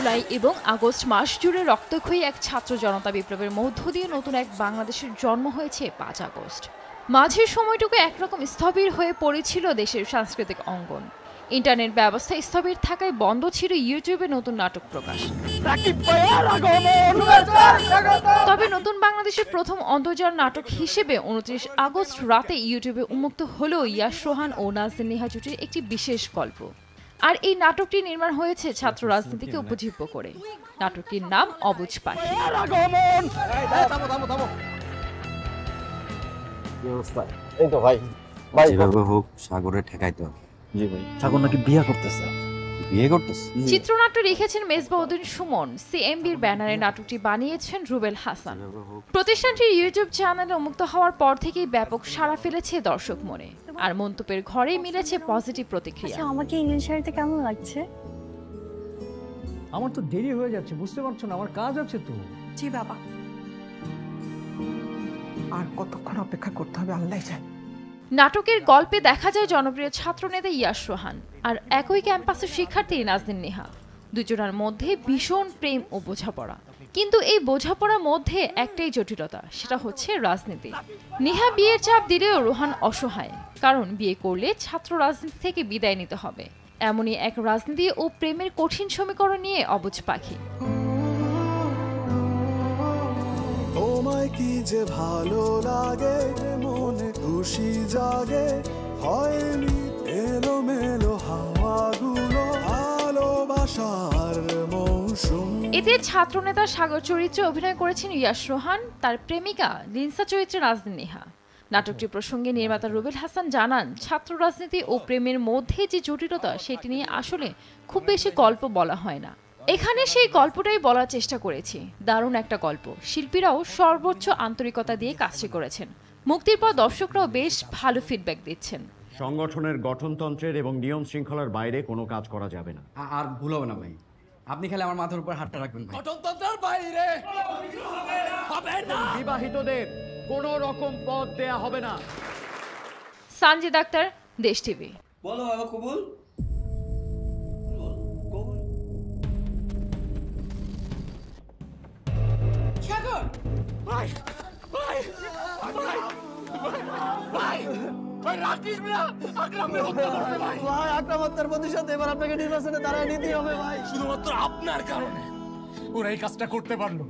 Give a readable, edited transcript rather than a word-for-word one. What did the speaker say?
জুলাই এবং আগস্ট মাস জুড়ে রক্তক্ষয়ী এক ছাত্র জনতা বিপ্লবের মধ্য দিয়ে নতুন এক বাংলাদেশের জন্ম হয়েছে ৫ আগস্ট। মাঝের সময়টুকু একরকম স্থবির হয়ে পড়েছিল দেশের সাংস্কৃতিক অঙ্গন। ইন্টারনেট ব্যবস্থা স্থবির থাকায় বন্ধ ছিল ইউটিউবে নতুন নাটক প্রকাশ। তবে নতুন বাংলাদেশের প্রথম অন্তর্জাল নাটক হিসেবে ২৯ আগস্ট রাতে ইউটিউবে উন্মুক্ত হলো ইয়াশ রোহান ও নাজনীন নেহা জুটির একটি বিশেষ গল্প। আর এই নাটকটি নির্মাণ হয়েছে ছাত্র রাজনীতিকে উপজীব্য করে। নাটকটির নাম অবুঝ পাখি। সাগরে ঠেকাইতে হবে। জি ভাই, সাগর নাকি বিয়ে করতেছে। চিত্রনাট্য লিখেছেন মেজবাউদ্দিন সুমন। সিএমবির ব্যানারে নাটকটি বানিয়েছেন রুবেল হাসান। প্রতিষ্ঠানটির ইউটিউব চ্যানেলে উন্মুক্ত হওয়ার পর থেকেই ব্যাপক সাড়া ফেলেছে দর্শক মনে, আর মন্তব্যের ঘরে মিলেছে পজিটিভ প্রতিক্রিয়া। আমাকে ইন্ডিয়ান শাড়িতে কেমন লাগছে? আমার তো দেরি হয়ে যাচ্ছে, বুঝতে পারছো না, আমার কাজ আছে তো। জি বাবা। আর কতক্ষণ অপেক্ষা করতে হবে আল্লাহ জানে। নাটকের গল্পে দেখা যায় জনপ্রিয় ছাত্রনেতা ইয়াশ রোহান আর একই ক্যাম্পাসের শিক্ষার্থী নাজনীন নেহা দুজনের মধ্যে ভীষণ প্রেম ও বোঝাপড়া। কিন্তু এই বোঝাপড়ার মধ্যে একটাই জটিলতা, সেটা হচ্ছে রাজনীতি। নেহা বিয়ের চাপ দিলেও রোহান অসহায়, কারণ বিয়ে করলে ছাত্র রাজনীতি থেকে বিদায় নিতে হবে। এমনই এক রাজনীতি ও প্রেমের কঠিন সমীকরণ নিয়ে অবুঝ পাখি। তোমায় কি যে ভালো লাগে, মনে খুশি জাগে, হয়নি এলোমেলো হাওয়াগুলো ভালোবাসার মৌসুম। এতে ছাত্রনেতা সাগর চরিত্রে অভিনয় করেছেন ইয়াশ রোহান, তার প্রেমিকা লিনসা চরিত্রে নাজনীন নেহা। নাটকটি প্রসঙ্গে নির্মাতা রুবেল হাসান জানান, ছাত্র রাজনীতি ও প্রেমের মধ্যে যে জটিলতা সেটি নিয়ে আসলে খুব বেশি গল্প বলা হয় না। এখানে সেই গল্পটাই বলার চেষ্টা করেছি। দারুণ একটা গল্প, শিল্পীরাও সর্বোচ্চ আন্তরিকতা দিয়ে কাজটি করেছেন। মুক্তির পর দর্শকরাও বেশ ভালো ফিডব্যাক দিচ্ছেন। সংগঠনের গঠনতন্ত্রের এবং নিয়ম শৃঙ্খলার বাইরে কোনো কাজ করা যাবে না। আর ভুল হবে না ভাই, আপনি খালি আমার মাথার উপর হাতটা রাখবেন ভাই। গঠনতন্ত্রের বাইরে হবে না। বিবাহিতদের কোনো রকম পদ দেয়া হবে না। সানজিদ আক্তার, দেশ টিভি। বলো বাবা কবুল। আক্রমণের প্রতিশোধ এবার আপনাকে নির্বাচনে দাঁড়ায় নিতে হবে ভাই। শুধুমাত্র আপনার কারণে ওরা এই কাজটা করতে পারলো।